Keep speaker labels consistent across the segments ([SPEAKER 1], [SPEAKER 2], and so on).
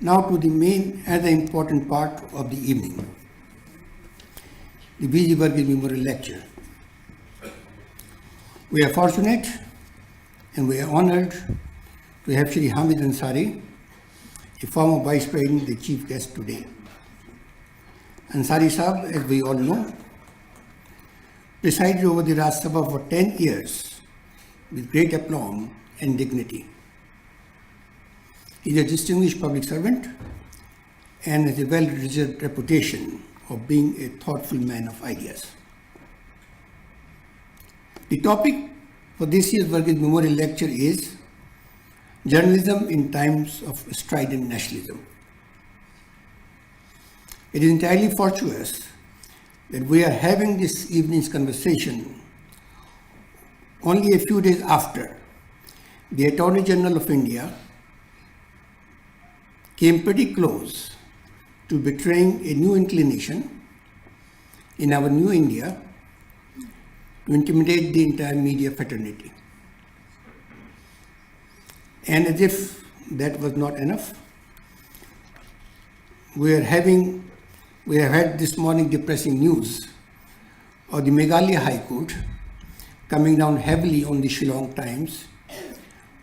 [SPEAKER 1] Now to the main and the important part of the evening, the Verghese Memorial Lecture. We are fortunate and we are honored to have Shri Hamid Ansari, a former Vice President, the chief guest today. Ansari Sahab, as we all know, presided over the Rajya Sabha for 10 years with great aplomb and dignity. He is a distinguished public servant and has a well-deserved reputation of being a thoughtful man of ideas. The topic for this year's Verghese Memorial Lecture is Journalism in Times of Strident Nationalism. It is entirely fortuitous that we are having this evening's conversation only a few days after the Attorney General of India came pretty close to betraying a new inclination in our new India to intimidate the entire media fraternity. And as if that was not enough, we have had this morning depressing news of the Meghalaya High Court coming down heavily on the Shillong Times,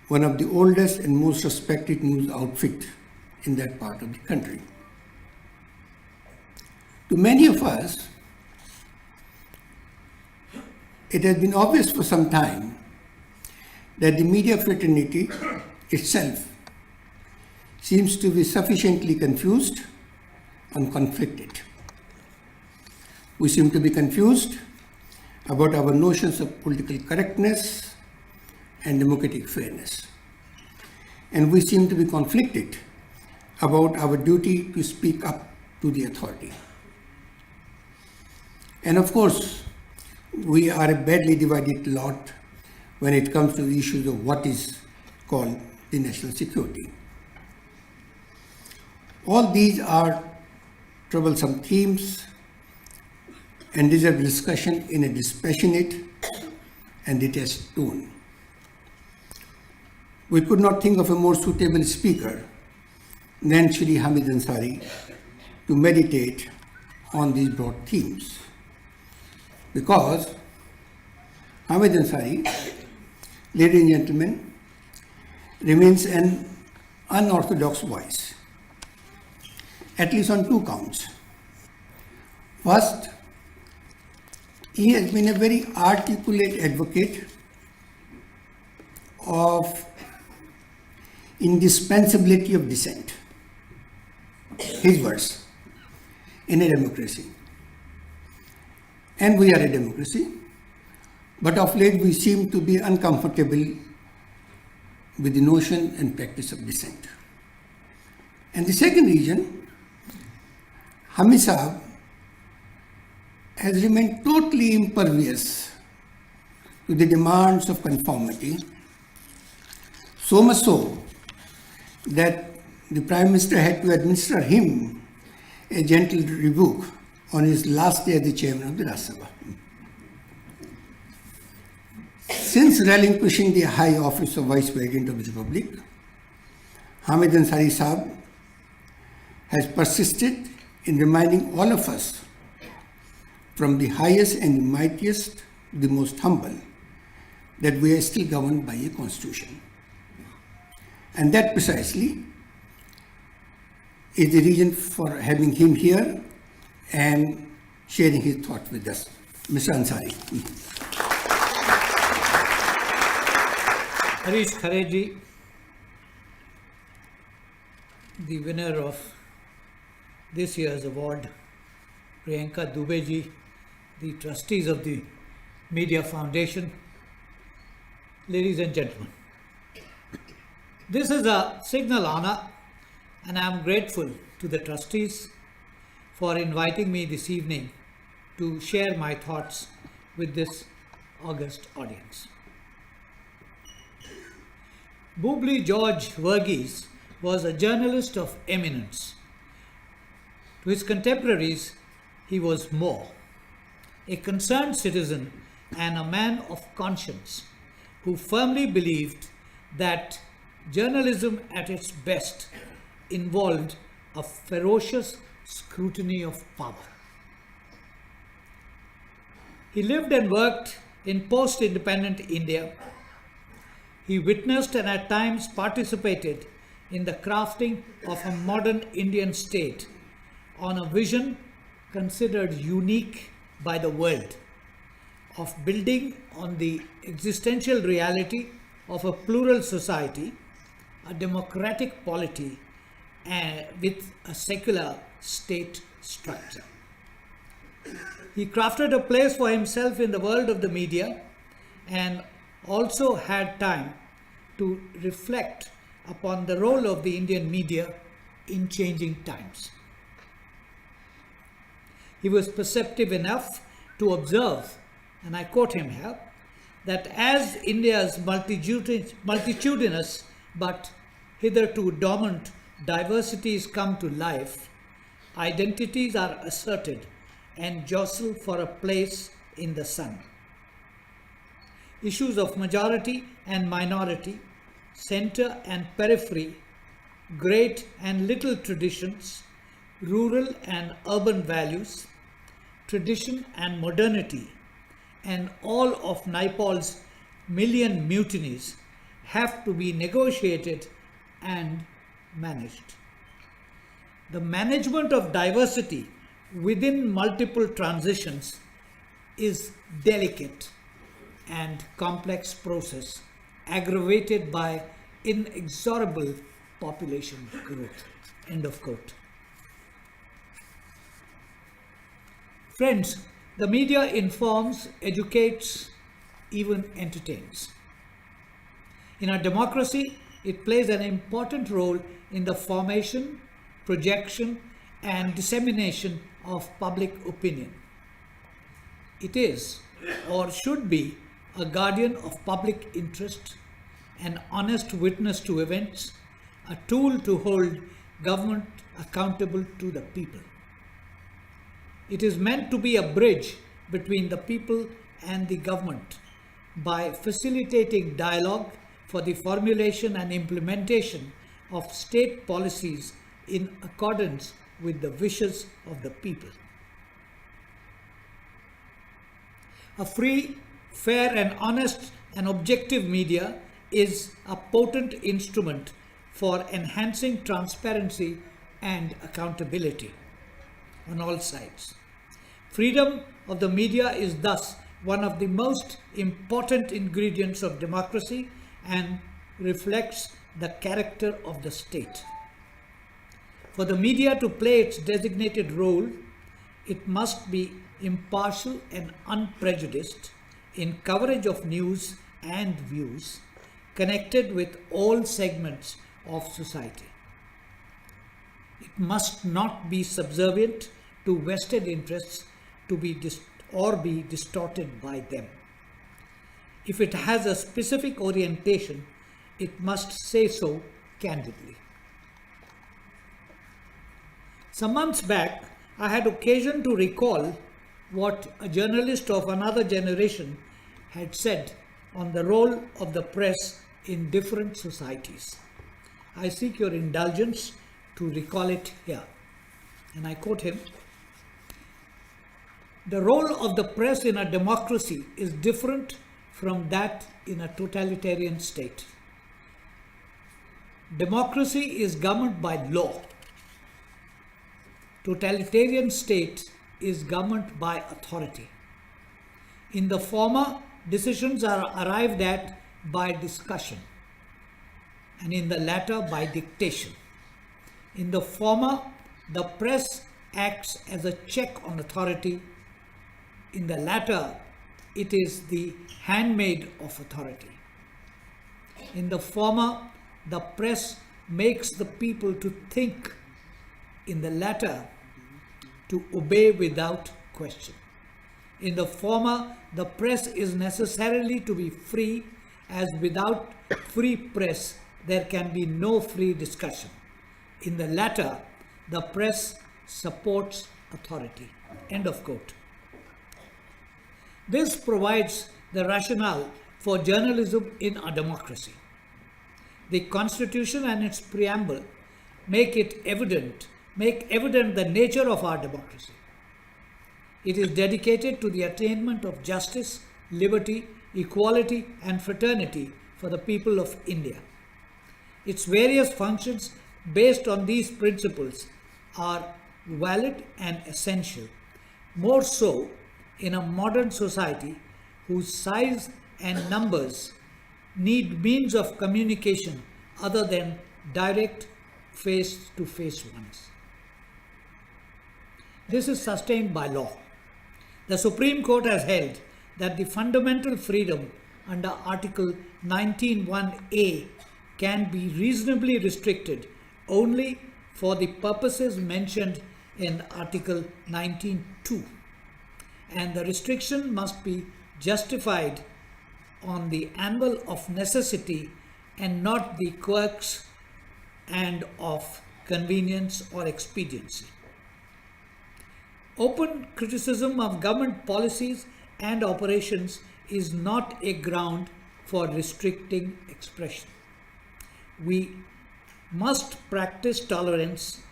[SPEAKER 1] one of the oldest and most respected news outfit in that part of the country. To many of us, it has been obvious for some time that the media fraternity itself seems to be sufficiently confused and conflicted. We seem to be confused about our notions of political correctness and democratic fairness. And we seem to be conflicted about our duty to speak up to the authority. And of course, we are a badly divided lot when it comes to issues of what is called the national security. All these are troublesome themes and deserve discussion in a dispassionate and detached tone. We could not think of a more suitable speaker than Shri Hamid Ansari to meditate on these broad themes. Because Hamid Ansari, ladies and gentlemen, remains an unorthodox voice, at least on two counts. First, he has been a very articulate advocate of indispensability of dissent. His words, in a democracy. And we are a democracy, but of late we seem to be uncomfortable with the notion and practice of dissent. And the second reason, Hamid Sahab has remained totally impervious to the demands of conformity, so much so that the Prime Minister had to administer him a gentle rebuke on his last day as the chairman of the Rajya Sabha. Since relinquishing the high office of Vice President of the Republic, Hamid Ansari Sahab has persisted in reminding all of us, from the highest and the mightiest to the most humble, that we are still governed by a constitution. And that precisely is the reason for having him here and sharing his thoughts with us. Mr. Ansari.
[SPEAKER 2] Harish Khareji, the winner of this year's award, Priyanka Dubeji, the trustees of the Media Foundation, ladies and gentlemen. This is a signal honor, and I am grateful to the trustees for inviting me this evening to share my thoughts with this august audience. Bubli George Verghese was a journalist of eminence. To his contemporaries, he was more, a concerned citizen and a man of conscience who firmly believed that journalism at its best involved a ferocious scrutiny of power. He lived and worked in post-independent India. He witnessed and at times participated in the crafting of a modern Indian state on a vision considered unique by the world of building on the existential reality of a plural society, a democratic polity, with a secular state structure. He crafted a place for himself in the world of the media and also had time to reflect upon the role of the Indian media in changing times. He was perceptive enough to observe, and I quote him here, that as India's multitudinous but hitherto dormant diversities come to life, identities are asserted and jostle for a place in the sun. Issues of majority and minority, center and periphery, great and little traditions, rural and urban values, tradition and modernity, and all of Naipaul's million mutinies have to be negotiated and managed. The management of diversity within multiple transitions is delicate and complex process aggravated by inexorable population growth. End of quote. Friends, the media informs, educates, even entertains. In our democracy, it plays an important role in the formation, projection, and dissemination of public opinion. It is, or should be, a guardian of public interest, an honest witness to events, a tool to hold government accountable to the people. It is meant to be a bridge between the people and the government by facilitating dialogue for the formulation and implementation of state policies in accordance with the wishes of the people. A free, fair and honest and objective media is a potent instrument for enhancing transparency and accountability on all sides. Freedom of the media is thus one of the most important ingredients of democracy and reflects the character of the state. For the media to play its designated role, it must be impartial and unprejudiced in coverage of news and views connected with all segments of society. It must not be subservient to vested interests to be distorted by them. If it has a specific orientation, it must say so candidly. Some months back, I had occasion to recall what a journalist of another generation had said on the role of the press in different societies. I seek your indulgence to recall it here. And I quote him, "The role of the press in a democracy is different from that in a totalitarian state. Democracy is governed by law. Totalitarian state is governed by authority. In the former, decisions are arrived at by discussion, and in the latter by dictation. In the former, the press acts as a check on authority. In the latter, it is the handmaid of authority. In the former, the press makes the people to think. In the latter, to obey without question. In the former, the press is necessarily to be free, as without free press, there can be no free discussion. In the latter, the press supports authority." End of quote. This provides the rationale for journalism in a democracy. The Constitution and its preamble make evident the nature of our democracy. It is dedicated to the attainment of justice, liberty, equality, and fraternity for the people of India. Its various functions based on these principles are valid and essential, more so in a modern society whose size and numbers need means of communication other than direct face-to-face ones. This is sustained by law. The Supreme Court has held that the fundamental freedom under Article 19(1)(a) can be reasonably restricted only for the purposes mentioned in Article 19(2), and the restriction must be justified on the anvil of necessity and not the quirks and of convenience or expediency. Open criticism of government policies and operations is not a ground for restricting expression. We must practice tolerance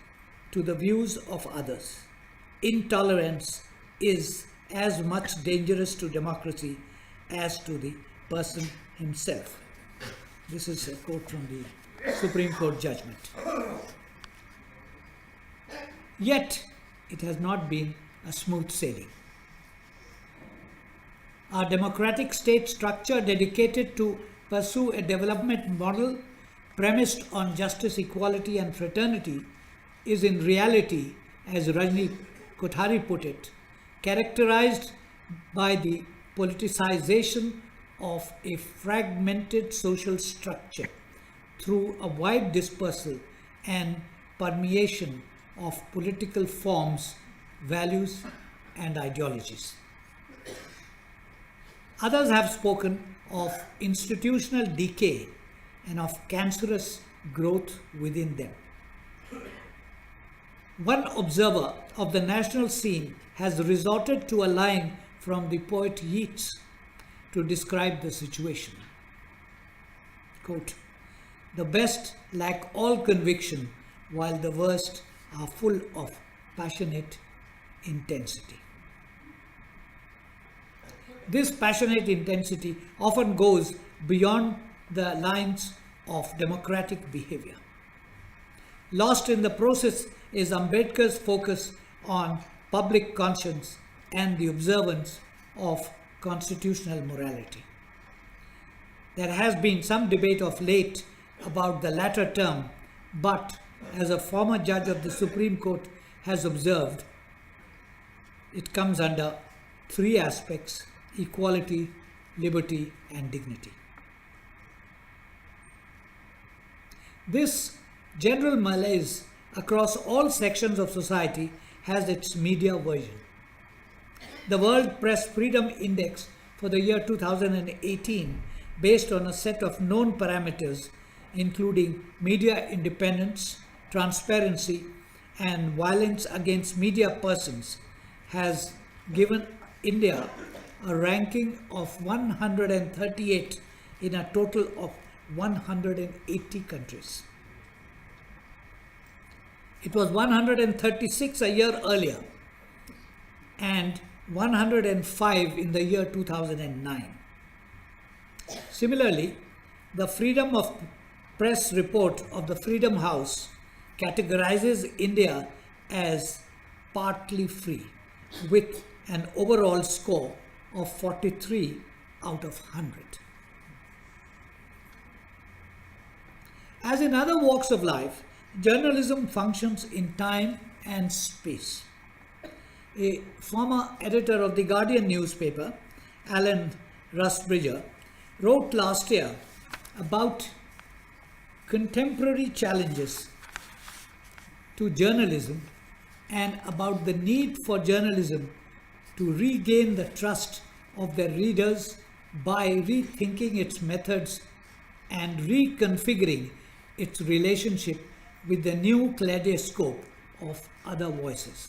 [SPEAKER 2] to the views of others. Intolerance is as much dangerous to democracy as to the person himself. This is a quote from the Supreme Court judgment. Yet, it has not been a smooth sailing. Our democratic state structure dedicated to pursue a development model premised on justice, equality, and fraternity is in reality, as Rajni Kothari put it, characterized by the politicization of a fragmented social structure through a wide dispersal and permeation of political forms, values, and ideologies. Others have spoken of institutional decay and of cancerous growth within them. One observer of the national scene has resorted to a line from the poet Yeats to describe the situation. Quote, "The best lack all conviction, while the worst are full of passionate intensity." This passionate intensity often goes beyond the lines of democratic behavior. Lost in the process is Ambedkar's focus on public conscience and the observance of constitutional morality. There has been some debate of late about the latter term, but as a former judge of the Supreme Court has observed, it comes under three aspects: equality, liberty, and dignity. This general malaise across all sections of society has its media version. The World Press Freedom Index for the year 2018, based on a set of known parameters including media independence, transparency, and violence against media persons, has given India a ranking of 138 in a total of 180 countries. It was 136 a year earlier and 105 in the year 2009. Similarly, the Freedom of Press report of the Freedom House categorizes India as partly free, with an overall score of 43 out of 100. As in other walks of life, journalism functions in time and space. A former editor of the Guardian newspaper, Alan Rusbridger, wrote last year about contemporary challenges to journalism and about the need for journalism to regain the trust of their readers by rethinking its methods and reconfiguring its relationship with the new kaleidoscope of other voices.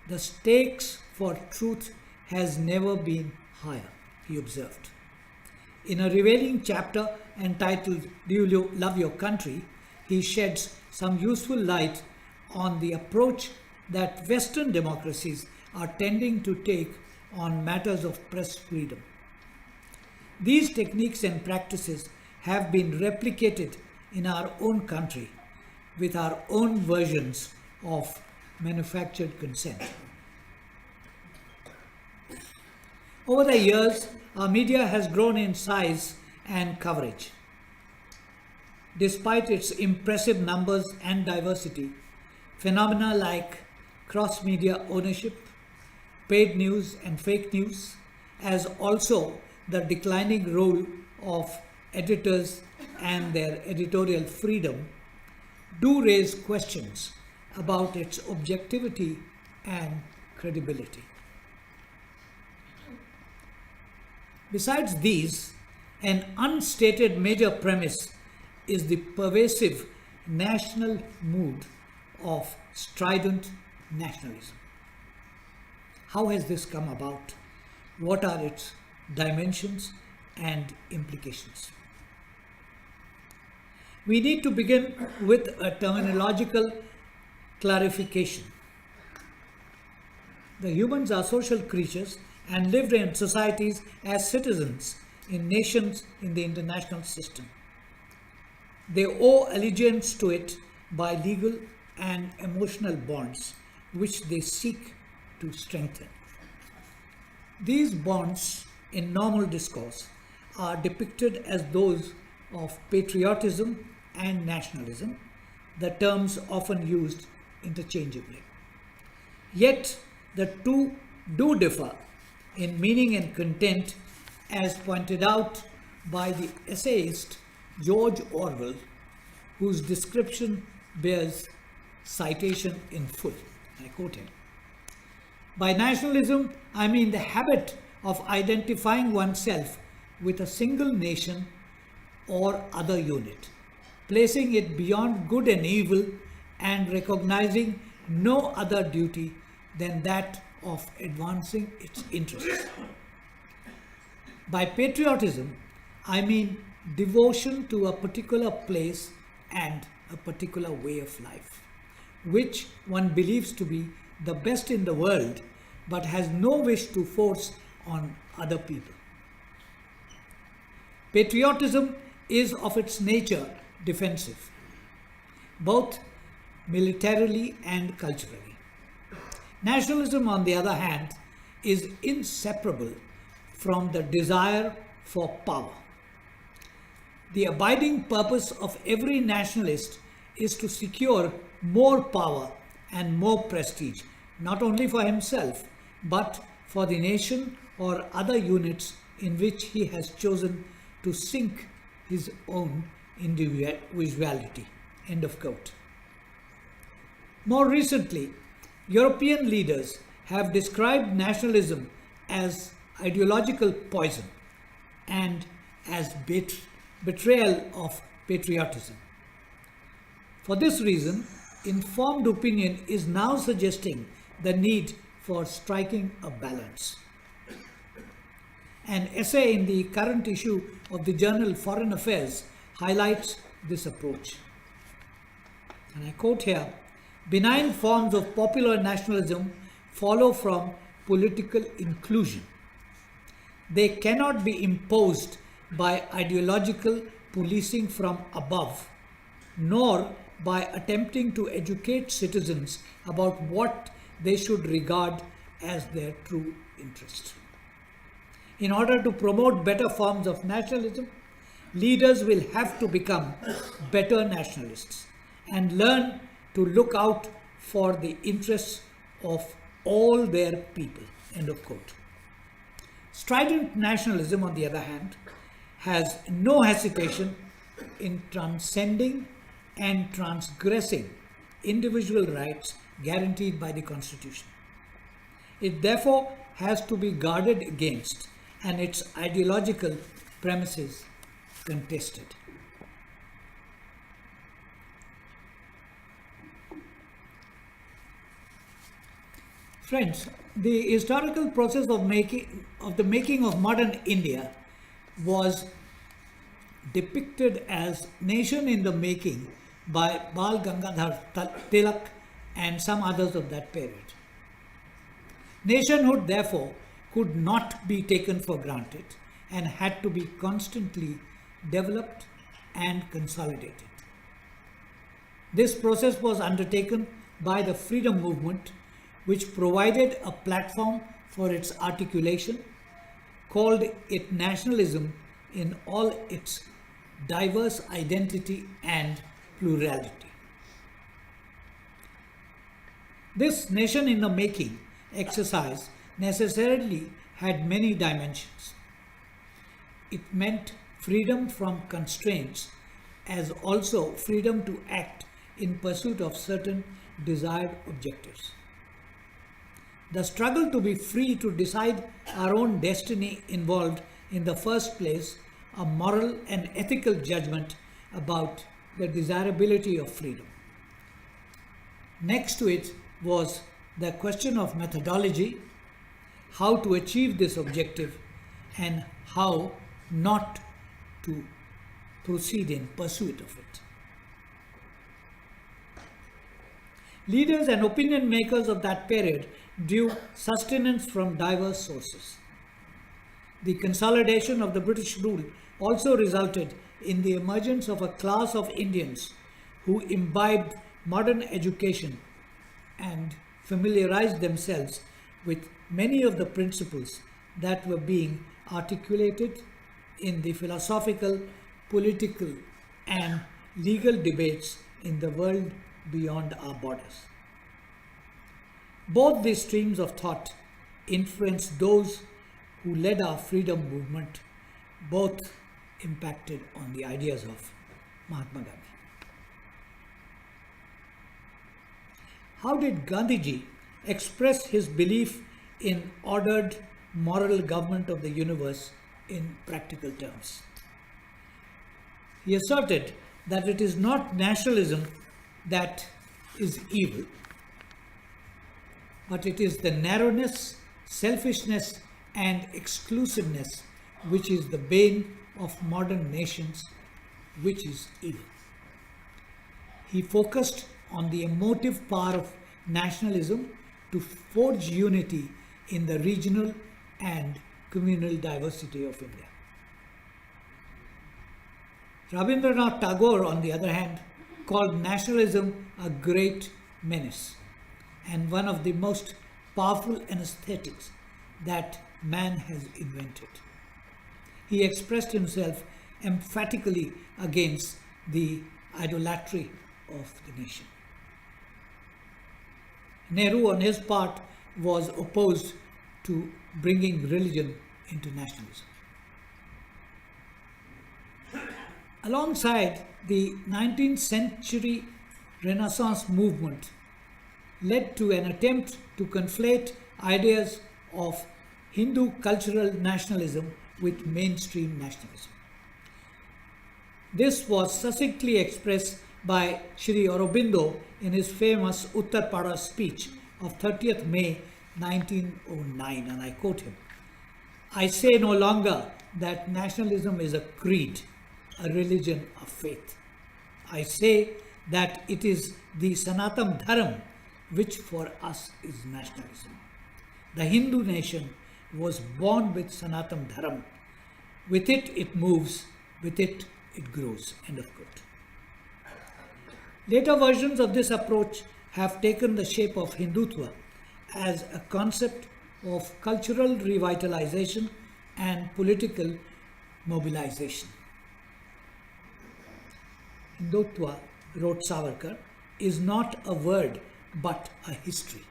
[SPEAKER 2] The stakes for truth has never been higher, he observed. In a revealing chapter entitled Do You Love Your Country, he sheds some useful light on the approach that Western democracies are tending to take on matters of press freedom. These techniques and practices have been replicated in our own country with our own versions of manufactured consent. Over the years, our media has grown in size and coverage. Despite its impressive numbers and diversity, phenomena like cross-media ownership, paid news and fake news, as also the declining role of editors and their editorial freedom, do raise questions about its objectivity and credibility. Besides these, an unstated major premise is the pervasive national mood of strident nationalism. How has this come about? What are its dimensions and implications? We need to begin with a terminological clarification. The humans are social creatures and live in societies as citizens in nations in the international system. They owe allegiance to it by legal and emotional bonds which they seek to strengthen. These bonds in normal discourse are depicted as those of patriotism and nationalism, the terms often used interchangeably. Yet the two do differ in meaning and content, as pointed out by the essayist George Orwell, whose description bears citation in full. I quote him. By nationalism, I mean the habit of identifying oneself with a single nation or other unit, placing it beyond good and evil and recognizing no other duty than that of advancing its interests. By patriotism, I mean devotion to a particular place and a particular way of life, which one believes to be the best in the world, but has no wish to force on other people. Patriotism is of its nature defensive, both militarily and culturally. Nationalism, on the other hand, is inseparable from the desire for power. The abiding purpose of every nationalist is to secure more power and more prestige, not only for himself, but for the nation or other units in which he has chosen to sink his own individuality. End of quote. More recently, European leaders have described nationalism as ideological poison and as betrayal of patriotism. For this reason, informed opinion is now suggesting the need for striking a balance. An essay in the current issue of the journal Foreign Affairs highlights this approach. And I quote here, benign forms of popular nationalism follow from political inclusion. They cannot be imposed by ideological policing from above, nor by attempting to educate citizens about what they should regard as their true interest. In order to promote better forms of nationalism, leaders will have to become better nationalists and learn to look out for the interests of all their people. End of quote. Strident nationalism, on the other hand, has no hesitation in transcending and transgressing individual rights guaranteed by the Constitution. It therefore has to be guarded against and its ideological premises contested. Friends, the historical process of the making of modern India was depicted as nation in the making by Bal Gangadhar Tilak and some others of that period. Nationhood, therefore, could not be taken for granted and had to be constantly developed and consolidated. This process was undertaken by the freedom movement, which provided a platform for its articulation, called it nationalism in all its diverse identity and plurality. This nation in the making exercise necessarily had many dimensions. It meant freedom from constraints as also freedom to act in pursuit of certain desired objectives. The struggle to be free to decide our own destiny involved, in the first place, a moral and ethical judgment about the desirability of freedom. Next to it was the question of methodology, how to achieve this objective and how not to proceed in pursuit of it. Leaders and opinion makers of that period drew sustenance from diverse sources. The consolidation of the British rule also resulted in the emergence of a class of Indians who imbibed modern education and familiarized themselves with many of the principles that were being articulated in the philosophical, political, and legal debates in the world beyond our borders. Both these streams of thought influenced those who led our freedom movement. Both impacted on the ideas of Mahatma Gandhi. How did Gandhiji express his belief in ordered moral government of the universe in practical terms? He asserted that it is not nationalism that is evil, but it is the narrowness, selfishness, and exclusiveness which is the bane of modern nations, which is evil. He focused on the emotive power of nationalism to forge unity in the regional and communal diversity of India. Rabindranath Tagore, on the other hand, called nationalism a great menace and one of the most powerful anesthetics that man has invented. He expressed himself emphatically against the idolatry of the nation. Nehru, on his part, was opposed to bringing religion into nationalism. Alongside, the 19th century Renaissance movement led to an attempt to conflate ideas of Hindu cultural nationalism with mainstream nationalism. This was succinctly expressed by Sri Aurobindo in his famous Uttar Pada speech of 30th May 1909, and I quote him, "I say no longer that nationalism is a creed, a religion of faith. I say that it is the Sanatana Dharma which for us is nationalism. The Hindu nation was born with Sanatana Dharma. With it, it moves. With it, it grows." End of quote. Later versions of this approach have taken the shape of Hindutva as a concept of cultural revitalization and political mobilization. Hindutva, wrote Savarkar, is not a word but a history.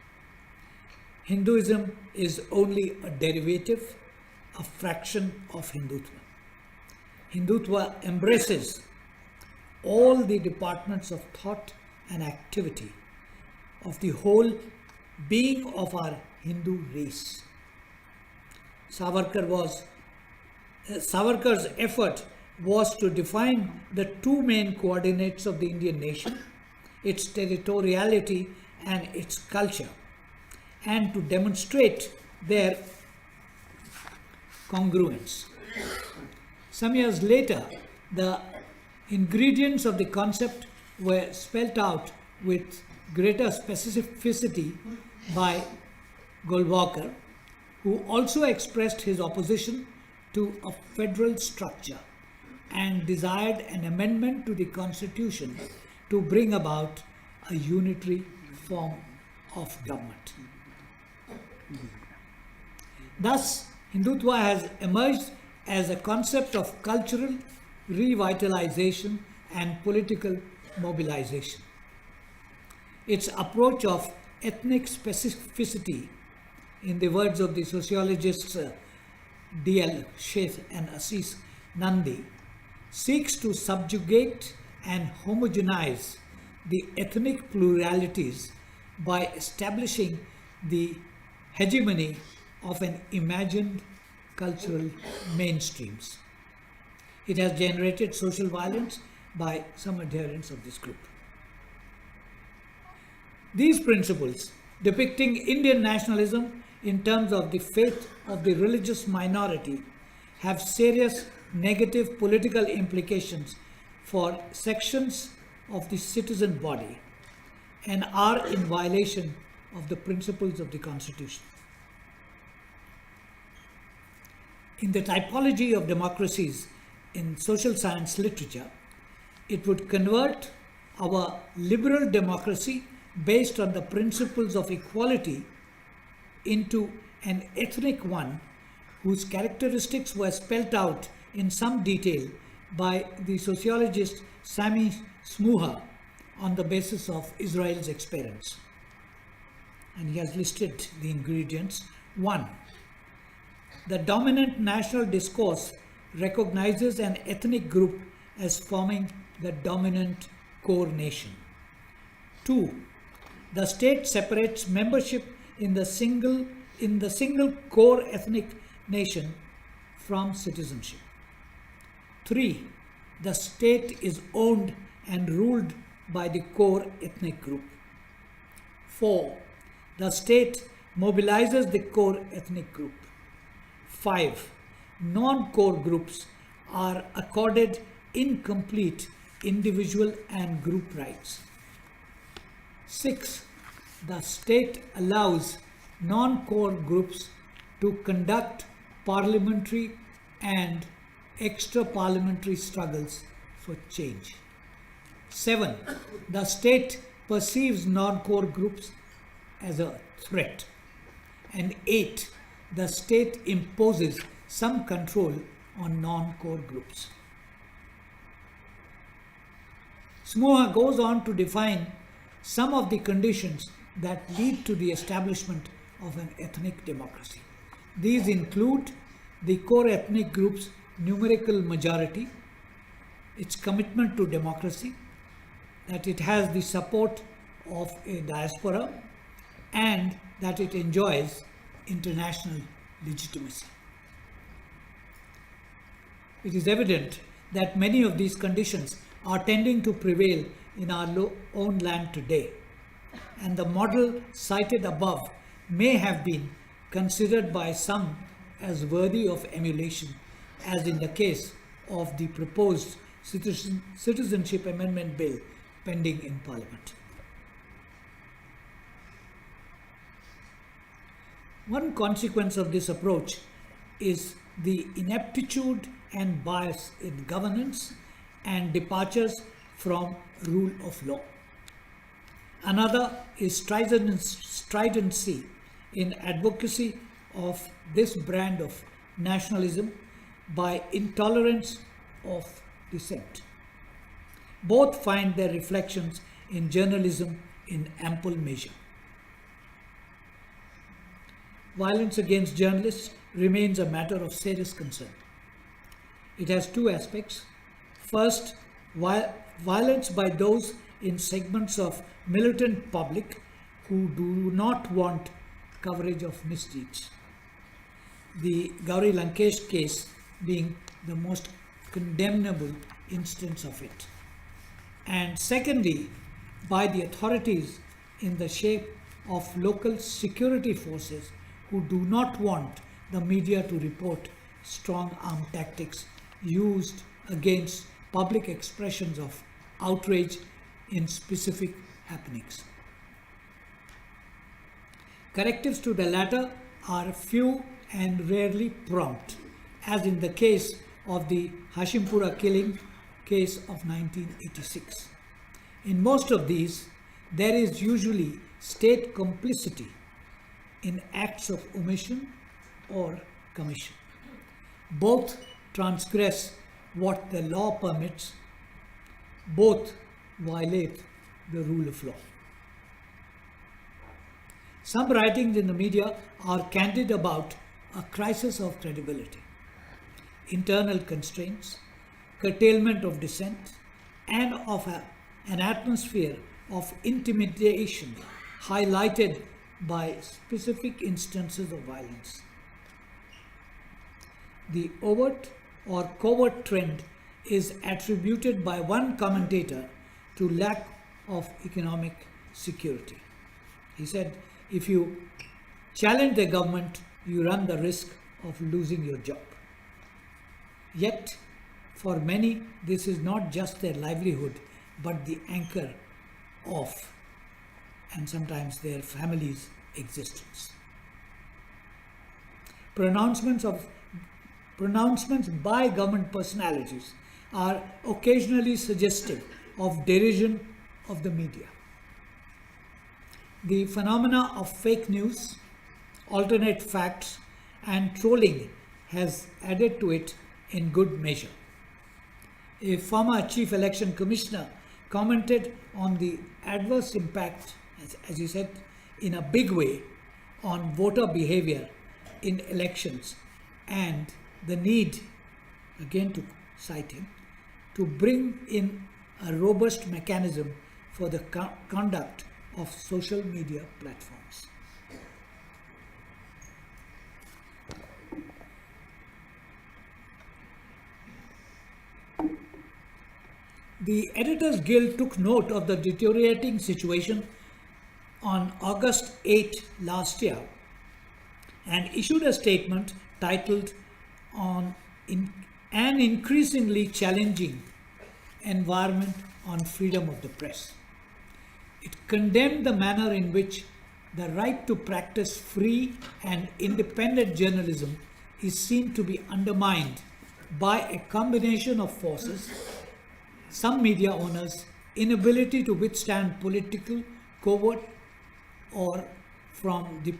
[SPEAKER 2] Hinduism is only a derivative, a fraction of Hindutva. Hindutva embraces all the departments of thought and activity of the whole being of our Hindu race. Savarkar's effort was to define the two main coordinates of the Indian nation, its territoriality and its culture, and to demonstrate their congruence. Some years later, The ingredients of the concept were spelt out with greater specificity by Goldwalker, who also expressed his opposition to a federal structure and desired an amendment to the constitution to bring about a unitary form of government. Thus, Hindutva has emerged as a concept of cultural revitalization and political mobilization. Its approach of ethnic specificity, in the words of the sociologists D.L. Sheth and Assis Nandi, seeks to subjugate and homogenize the ethnic pluralities by establishing the hegemony of an imagined cultural mainstreams. It has generated social violence by some adherents of this group. These principles, depicting Indian nationalism in terms of the faith of the religious minority, have serious negative political implications for sections of the citizen body and are in violation of the principles of the Constitution. In the typology of democracies in social science literature, it would convert our liberal democracy based on the principles of equality into an ethnic one whose characteristics were spelt out in some detail by the sociologist Sami Smuha on the basis of Israel's experience. And he has listed the ingredients. 1. The dominant national discourse recognizes an ethnic group as forming the dominant core nation. 2. The state separates membership in the single core ethnic nation from citizenship. 3. The state is owned and ruled by the core ethnic group. 4. The state mobilizes the core ethnic group. 5. Non-core groups are accorded incomplete individual and group rights. 6. The state allows non-core groups to conduct parliamentary and extra-parliamentary struggles for change. 7. The state perceives non-core groups as a threat. And 8. The state imposes some control on non-core groups. Smuha goes on to define some of the conditions that lead to the establishment of an ethnic democracy. These include the core ethnic group's numerical majority, its commitment to democracy, that it has the support of a diaspora, and that it enjoys international legitimacy. It is evident that many of these conditions are tending to prevail in our own land today, and the model cited above may have been considered by some as worthy of emulation, as in the case of the proposed Citizenship Amendment Bill pending in Parliament. One consequence of this approach is the ineptitude and bias in governance and departures from rule of law. Another is stridency in advocacy of this brand of nationalism by intolerance of dissent. Both find their reflections in journalism in ample measure. Violence against journalists remains a matter of serious concern. It has two aspects. First, violence by those in segments of militant public who do not want coverage of misdeeds. The Gauri Lankesh case being the most condemnable instance of it. And secondly, by the authorities in the shape of local security forces who do not want the media to report strong arm tactics used against public expressions of outrage in specific happenings. Correctives to the latter are few and rarely prompt, as in the case of the Hashimpura killing case of 1986. In most of these, there is usually state complicity in acts of omission or commission. Both transgress what the law permits, both violate the rule of law. Some writings in the media are candid about a crisis of credibility, internal constraints, curtailment of dissent, and of an atmosphere of intimidation highlighted by specific instances of violence. The overt or covert trend is attributed by one commentator to lack of economic security. He said, if you challenge the government, you run the risk of losing your job. Yet, for many, this is not just their livelihood, but the anchor of, and sometimes their family's existence. Pronouncements by government personalities are occasionally suggestive of derision of the media. The phenomena of fake news, alternate facts, and trolling has added to it in good measure. A former chief election commissioner commented on the adverse impact, as he said, in a big way on voter behavior in elections and the need, again to cite him, to bring in a robust mechanism for the conduct of social media platforms. The Editors Guild took note of the deteriorating situation on August 8 last year and issued a statement titled "On an Increasingly Challenging Environment on Freedom of the Press." It condemned the manner in which the right to practice free and independent journalism is seen to be undermined by a combination of forces: some media owners' inability to withstand political covert or from the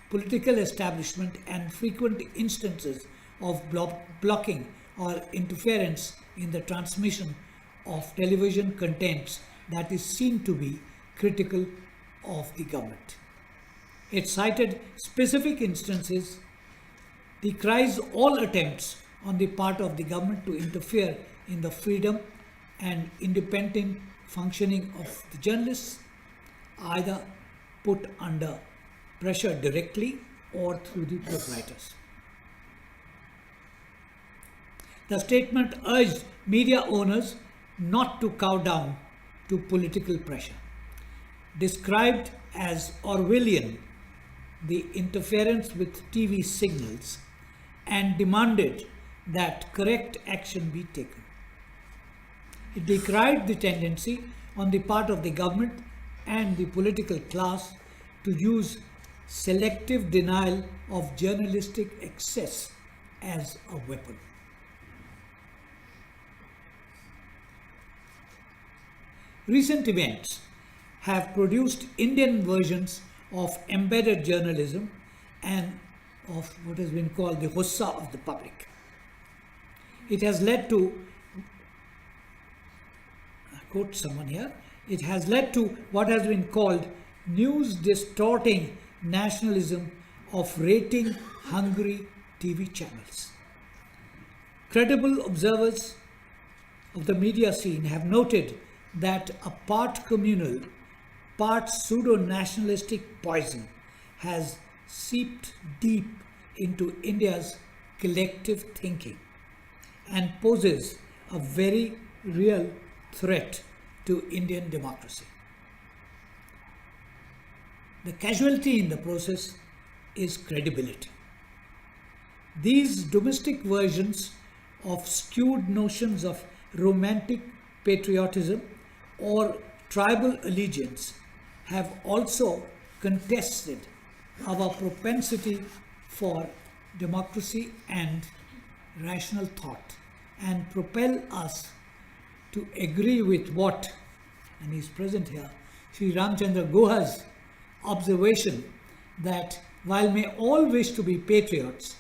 [SPEAKER 2] political establishment, and frequent instances of blocking or interference in the transmission of television contents that is seen to be critical of the government. It cited specific instances, decries all attempts on the part of the government to interfere in the freedom and independent functioning of the journalists, either put under pressure directly or through the proprietors. The statement urged media owners not to cow down to political pressure, described as Orwellian the interference with TV signals, and demanded that correct action be taken. It decried the tendency on the part of the government and the political class to use selective denial of journalistic excess as a weapon. Recent events have produced Indian versions of embedded journalism and of what has been called the Hussa of the public. It has led to, I quote someone here, it has led to what has been called news distorting nationalism of rating hungry TV channels. Credible observers of the media scene have noted that a part communal, part pseudo-nationalistic poison has seeped deep into India's collective thinking and poses a very real threat to Indian democracy. The casualty in the process is credibility. These domestic versions of skewed notions of romantic patriotism or tribal allegiance have also contested our propensity for democracy and rational thought and propel us to agree with what, and he's present here, Sri Ramchandra Guha's observation that while may all wish to be patriots,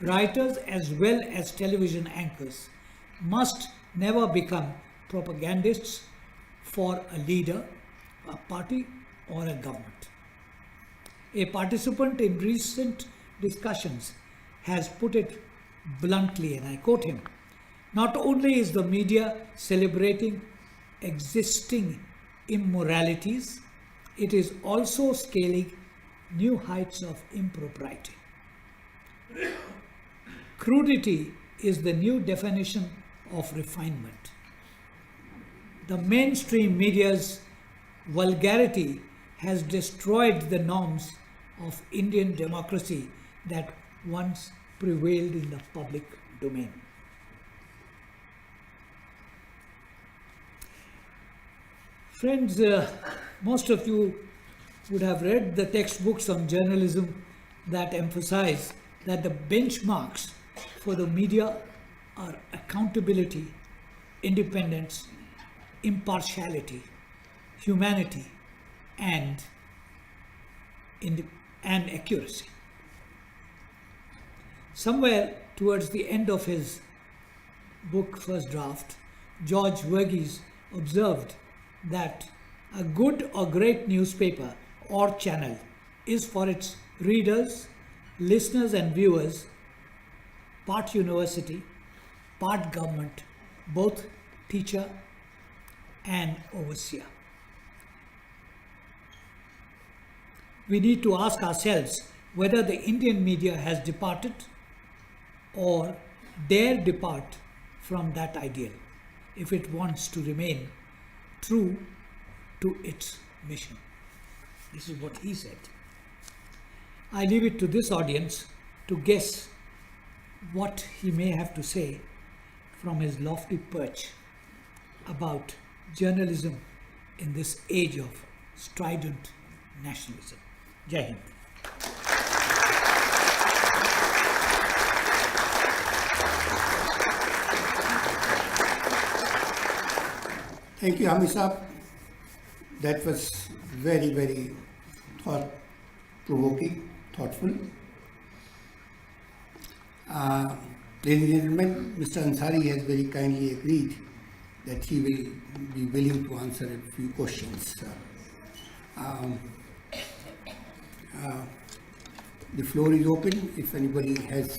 [SPEAKER 2] writers as well as television anchors must never become propagandists for a leader, a party, or a government. A participant in recent discussions has put it bluntly, and I quote him, "Not only is the media celebrating existing immoralities, it is also scaling new heights of impropriety. Crudity is the new definition of refinement. The mainstream media's vulgarity has destroyed the norms of Indian democracy that once prevailed in the public domain." Friends, most of you would have read the textbooks on journalism that emphasize that the benchmarks for the media are accountability, independence, impartiality, humanity, and accuracy. Somewhere towards the end of his book, First Draft, George Verghese observed that a good or great newspaper or channel is for its readers, listeners and viewers part university, part government, both teacher and overseer. We need to ask ourselves whether the Indian media has departed or dare depart from that ideal if it wants to remain true to its mission. This is what he said. I leave it to this audience to guess what he may have to say from his lofty perch about journalism in this age of strident nationalism. Jai Hind.
[SPEAKER 1] Thank you, Hamid Saab. That was very, very thought-provoking, thoughtful. Ladies and gentlemen, Mr. Ansari has very kindly agreed that he will be willing to answer a few questions. The floor is open if anybody has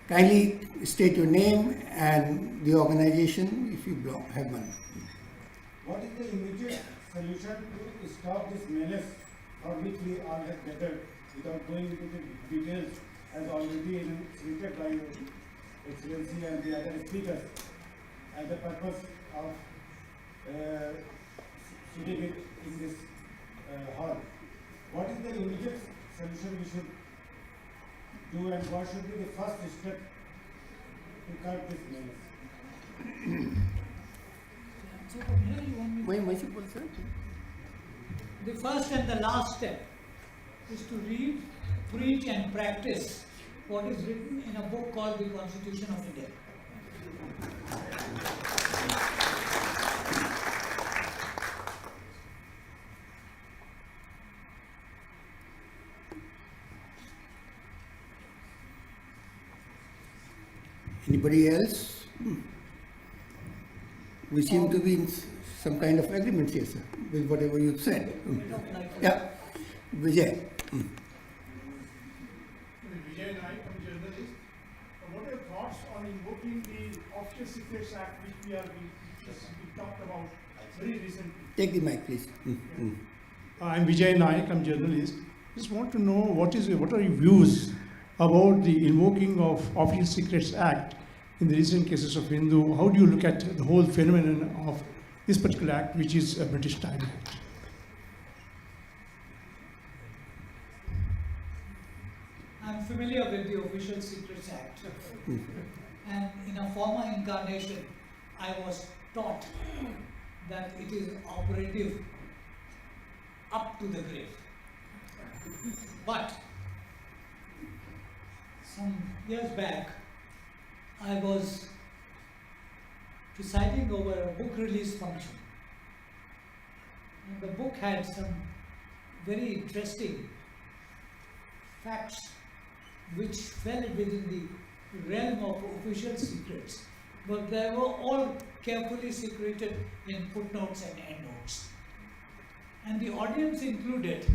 [SPEAKER 1] kindly state your name and the organization if you have one.
[SPEAKER 3] What is the immediate solution to stop this menace for which we all have gathered without going into the details as already stated by your Excellency and the other speakers and the purpose of sitting in this hall? What is the immediate solution we should do and what should be the first step to cut this menace?
[SPEAKER 2] The first and the last step is to read, preach and practice what is written in a book called the Constitution of India.
[SPEAKER 1] Anybody else? We seem to be in some kind of agreement here, sir, with whatever you said. Yeah, Vijay.
[SPEAKER 4] Vijay Naik, I'm a journalist. What are your thoughts on invoking the Official Secrets Act, which we talked about very recently?
[SPEAKER 1] Take the mic, please.
[SPEAKER 4] I'm Vijay Naik, I'm a journalist. Just want to know what are your views about the invoking of Official Secrets Act in the recent cases of Hindu. How do you look at the whole phenomenon of
[SPEAKER 5] this particular act, which is a British style act?
[SPEAKER 2] I'm familiar with the Official Secrets Act. And in a former incarnation, I was taught that it is operative up to the grave. But some years back, I was presiding over a book release function. And the book had some very interesting facts which fell within the realm of official secrets, but they were all carefully secreted in footnotes and endnotes. And the audience included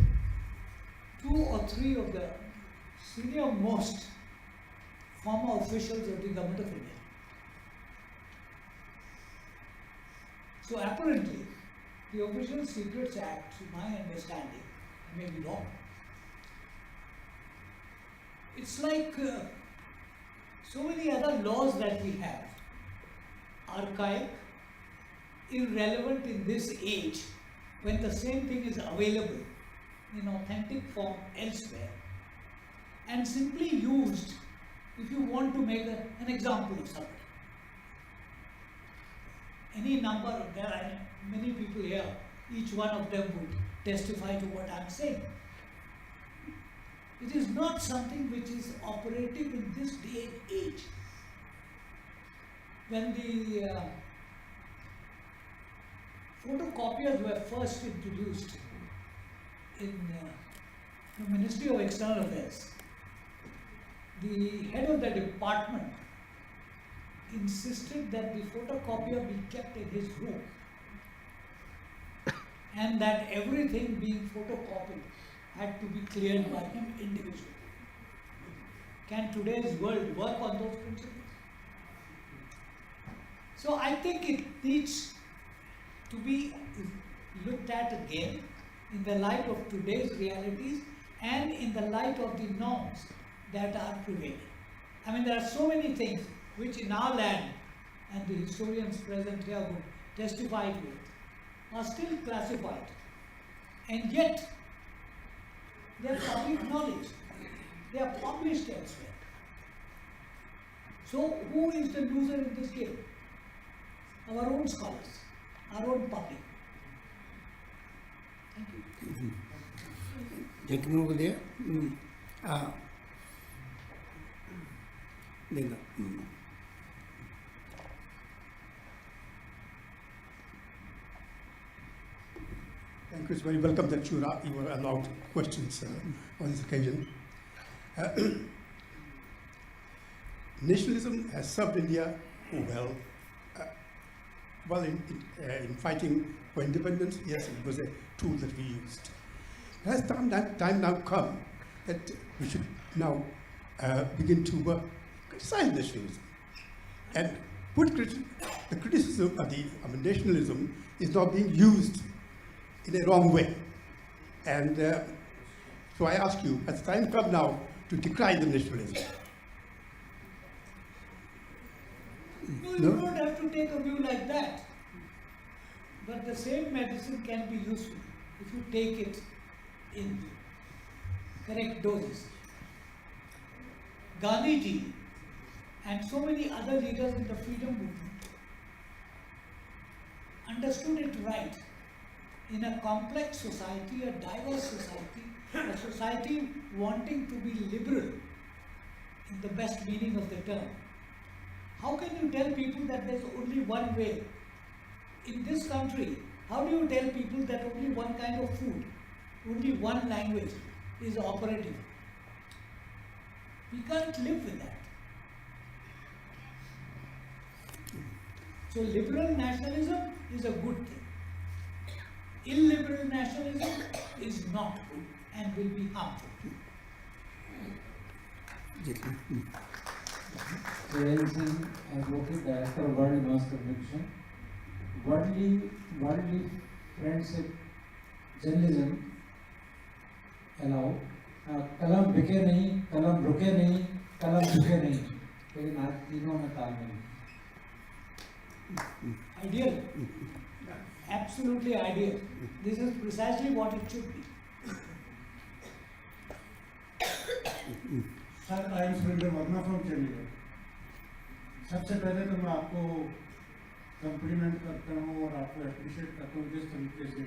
[SPEAKER 2] 2 or 3 of the senior most former officials of the government of India. So apparently, the Official Secrets Act, to my understanding, I may be wrong, it's like so many other laws that we have, archaic, irrelevant in this age, when the same thing is available in authentic form elsewhere, and simply used if you want to make an example of somebody. Any number of, there are many people here, each one of them would testify to what I'm saying. It is not something which is operative in this day and age. When the photocopiers were first introduced in the Ministry of External Affairs, the head of the department insisted that the photocopier be kept in his room and that everything being photocopied had to be cleared by him individually. Can today's world work on those principles? So I think it needs to be looked at again in the light of today's realities and in the light of the norms that are prevailing. I mean, there are so many things which in our land, and the historians present here would testify to it, are still classified, and yet they are public knowledge. They are published elsewhere. So who is the loser in this game? Our own scholars, our own public. Thank you.
[SPEAKER 1] Gentleman over there. Then,
[SPEAKER 5] Thank you. It's very welcome that you were allowed questions on this occasion. Nationalism has served India well in fighting for independence. Yes, it was a tool that we used. Has time now come that we should now begin to criticize nationalism and put the criticism of the nationalism is now being used in a wrong way. And so I ask you, has the time come now to decry the nationalism?
[SPEAKER 2] No, you don't have to take a view like that. But the same medicine can be useful if you take it in correct doses. Gandhiji and so many other leaders in the freedom movement understood it right. In a complex society, a diverse society, a society wanting to be liberal in the best meaning of the term, how can you tell people that there's only one way? In this country, how do you tell people that only one kind of food, only one language is operative? We can't live with that. So liberal nationalism is a good thing. Illiberal nationalism is not good and will be harmful.
[SPEAKER 6] Jayal Singh, Advocate, Director, World Mass Communication. Worldly friendship journalism allow कलम बिके नहीं, कलम रुके नहीं, कलम झुके नहीं, लेकिन आज तीनों में तालमेल।
[SPEAKER 2] Ideal. absolutely ideal. This is precisely what it should be.
[SPEAKER 3] Sir I am Surendra Verma from Chandigarh. सबसे पहले तो मैं आपको कम्प्लीमेंट करता हूँ और आपको अप्रिशिएट करता हूँ जिस तरीके से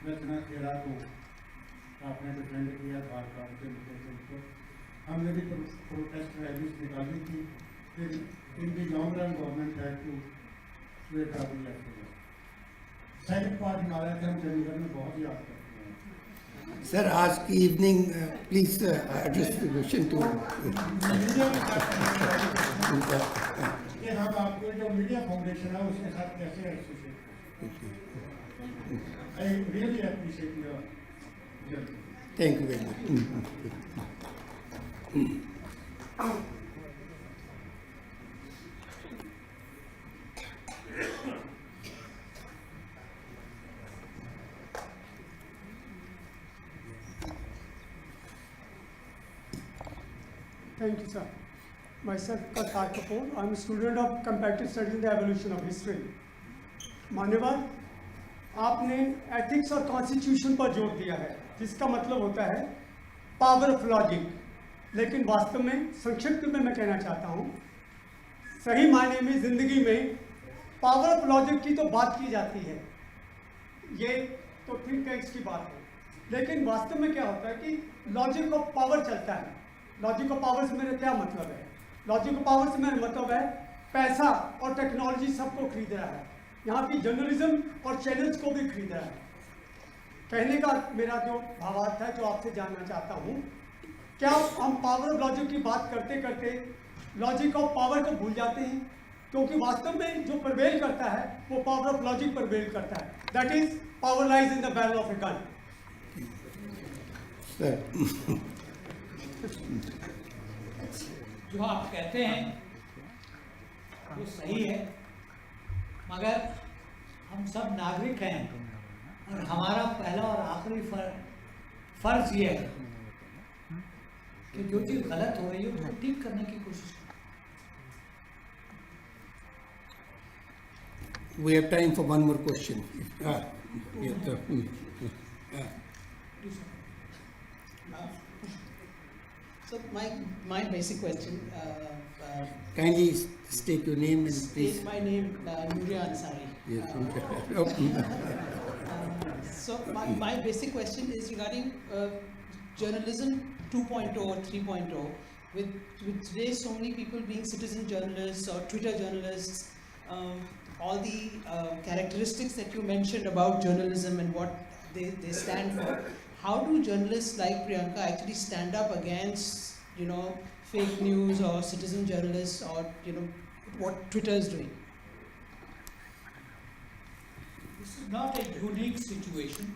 [SPEAKER 3] रचना खेरा को आपने डिफेंड किया आधार कार्ड के मुद्दे के ऊपर। हमने भी प्रोटेस्ट रैलीज निकाली थी, फिर in the long run government है to wait out the second part हमारा कि हम चंडीगढ़ में बहुत याद करते हैं।
[SPEAKER 1] सर आज की evening please address the question to
[SPEAKER 3] कि हम आपको जो मीडिया फाउंडेशन है उसके साथ कैसे associate I really appreciate your journey.
[SPEAKER 1] Thank you very much.
[SPEAKER 7] Thank you, sir. Myself, Karthar Kapoor. I'm a student of comparative studies in the evolution of history. मान्यवर, आपने एथिक्स और कॉन्स्टिट्यूशन पर जोर दिया है, जिसका मतलब होता है पावर ऑफ लॉजिक। लेकिन वास्तव में संक्षिप्त में मैं कहना चाहता हूँ, सही मायने में ज़िंदगी में पावर ऑफ लॉजिक की तो बात की जाती है, ये तो थिंक टैंक्स की बात है, लेकिन वास्तव में क्या होता है कि लॉजिक ऑफ पावर चलता है। लॉजिक ऑफ पावर से मेरा क्या मतलब है? लॉजिक ऑफ पावर से मेरा मतलब है पैसा और टेक्नोलॉजी सबको खरीद रहा है, यहाँ की जर्नलिज्म और चैनल्स को भी खरीद रहा है। कहने का मेरा जो भावार्थ है, जो आपसे जानना चाहता हूँ, क्या हम पावर ऑफ लॉजिक की बात करते करते लॉजिक ऑफ पावर को भूल जाते हैं? क्योंकि वास्तव में जो प्रवेल करता है वो पावर ऑफ लॉजिक प्रवेल करता है। That is power lies in the barrel of a gun.
[SPEAKER 2] जो आप कहते हैं वो सही है, मगर हम सब नागरिक हैं और हमारा पहला और आखिरी फर्ज ये है कि जो चीज़ गलत हो रही है उसको ठीक करने की कोशिश करें।
[SPEAKER 1] We have time for one more question.
[SPEAKER 8] So my basic question.
[SPEAKER 1] Kindly state your name and please.
[SPEAKER 8] State my name, Nuria Ansari.
[SPEAKER 1] Yes.
[SPEAKER 8] So my basic question is regarding journalism 2.0 or 3.0. With today so many people being citizen journalists or Twitter journalists, all the characteristics that you mentioned about journalism and what they stand for. How do journalists like Priyanka actually stand up against, fake news or citizen journalists or, what Twitter is doing?
[SPEAKER 2] This is not a unique situation.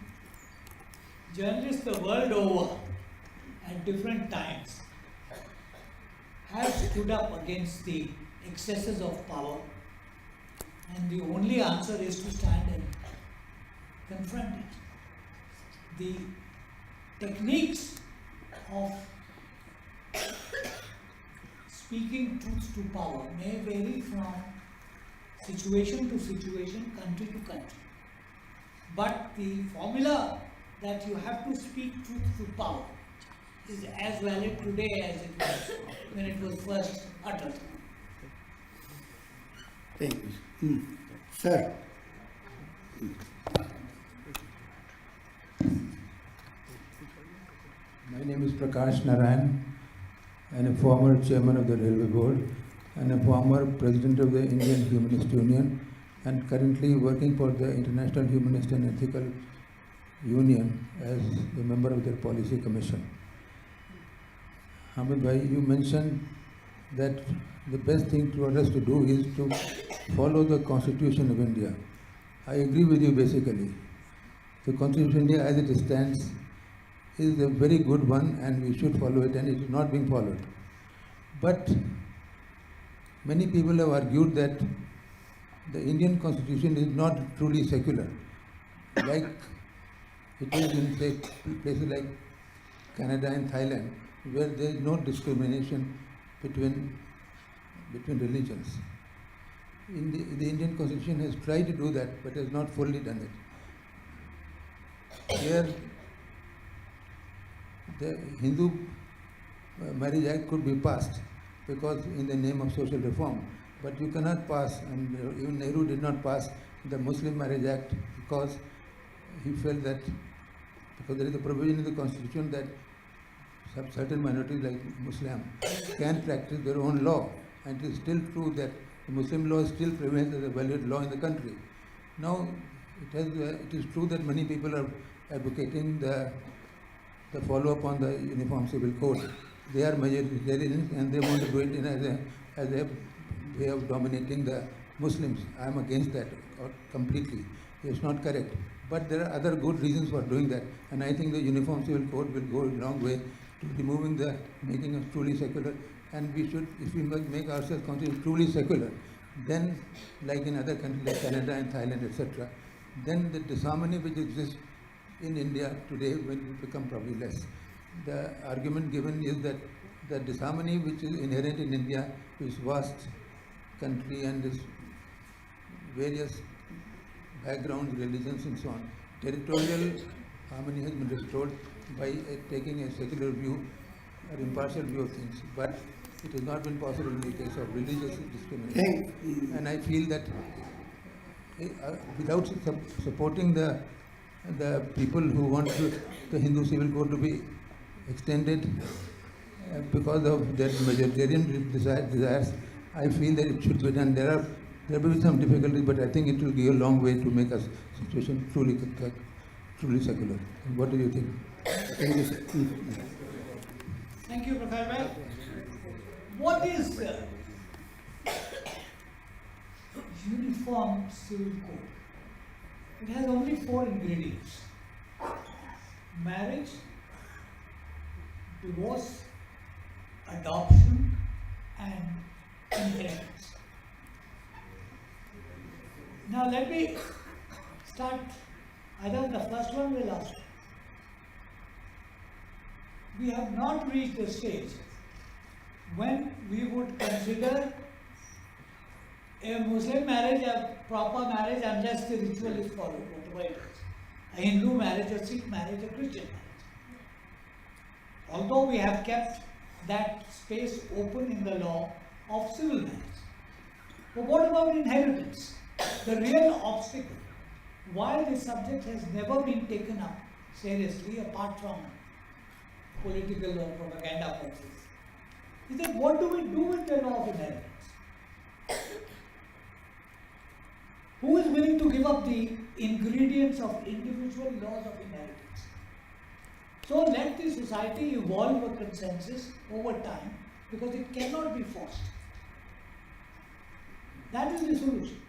[SPEAKER 2] Journalists the world over at different times have stood up against the excesses of power, and the only answer is to stand and confront it. The techniques of speaking truth to power may vary from situation to situation, country to country. But the formula that you have to speak truth to power is as valid today as it was when it was first uttered.
[SPEAKER 1] Thank you. Sir.
[SPEAKER 9] My name is Prakash Narayan, and a former chairman of the Railway Board, and a former president of the Indian Humanist Union, and currently working for the International Humanist and Ethical Union as a member of their policy commission. Hamid bhai, you mentioned that the best thing for us to do is to follow the Constitution of India. I agree with you basically. The Constitution of India as it stands is a very good one and we should follow it, and it is not being followed. But many people have argued that the Indian Constitution is not truly secular, like it is in say, places like Canada and Thailand, where there is no discrimination between religions. the Indian Constitution has tried to do that, but has not fully done it. Here, the Hindu Marriage Act could be passed because in the name of social reform, but you cannot pass, and even Nehru did not pass the Muslim Marriage Act because he felt that, because there is a provision in the Constitution that certain minorities like Muslim can practice their own law, and it is still true that the Muslim law still prevails as a valid law in the country. Now, it is true that many people are advocating the follow-up on the Uniform Civil Code. They are majoritarians and they want to do it as a way of dominating the Muslims. I am against that completely. It's not correct. But there are other good reasons for doing that, and I think the Uniform Civil Code will go a long way to removing making us truly secular. And we should, if we make ourselves considered truly secular, then, like in other countries like Canada and Thailand, etc., then the disharmony which exists in India today will become probably less. The argument given is that the disharmony which is inherent in India, is vast country and its various backgrounds, religions and so on, territorial harmony has been restored by taking a secular view or impartial view of things. But it has not been possible in the case of religious discrimination. And I feel that without supporting the people who want the Hindu Civil Code to be extended because of their majoritarian desires, I feel that it should be done. There will be some difficulties, but I think it will go a long way to make our situation truly secular. What do you think?
[SPEAKER 1] Thank you, sir.
[SPEAKER 2] Thank you, Prakash Bhai. What is the Uniform Civil Code? It has only 4 ingredients: marriage, divorce, adoption, and inheritance. Now let me start either the first one or the last one. We have not reached the stage when we would consider a Muslim marriage a proper marriage unless the ritual is followed, whatever it is. A Hindu marriage, a Sikh marriage, a Christian marriage. Although we have kept that space open in the law of civil marriage. But what about inheritance? The real obstacle, why this subject has never been taken up seriously apart from political or propaganda purposes, is that what do we do with the law of inheritance? Who is willing to give up the ingredients of individual laws of inheritance? So let the society evolve a consensus over time, because it cannot be forced. That is the solution.